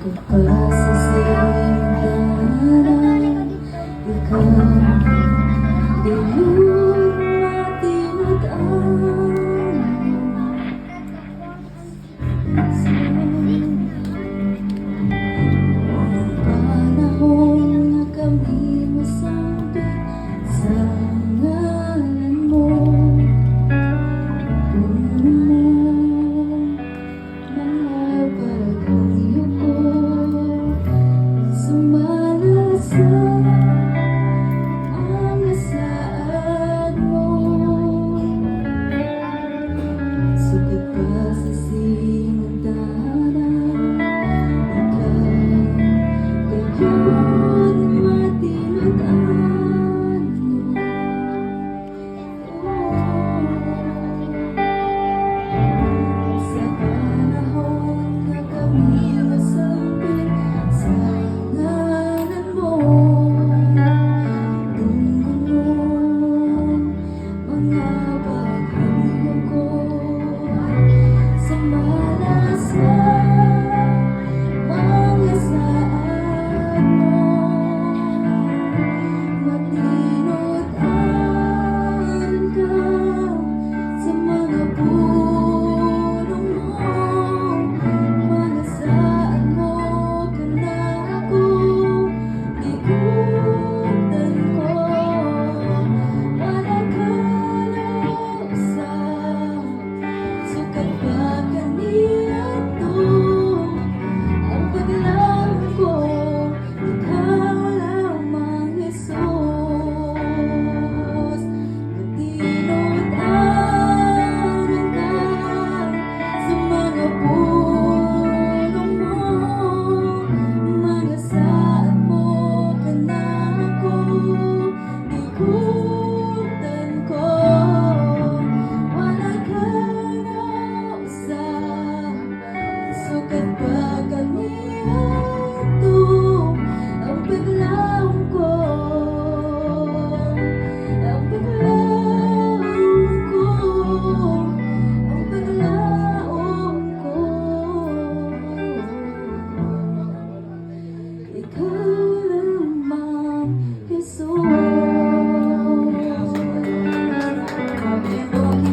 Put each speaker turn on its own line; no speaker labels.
Pagkasasingkaran, ikaw dilun matinag-an panahon na kami masambit sa ngalan mo. Sukat pa sa sinundanan, ikaw gayon matinag-an mo. Sa panahon na kami masambit sa ngalan mo, tungkol mo mga baghang lungkot sa malasang mga saan mo. Matinod-an ka sa mga pulong mo, mga saan mo ka na ako ikutan ko. Wala ka na usap, sukat pa kanina to ang paglalang ko, ikaw lamang Jesus. Matinod-aran ka sa mga pulong mo, mga saan mo ka na ako ikutan.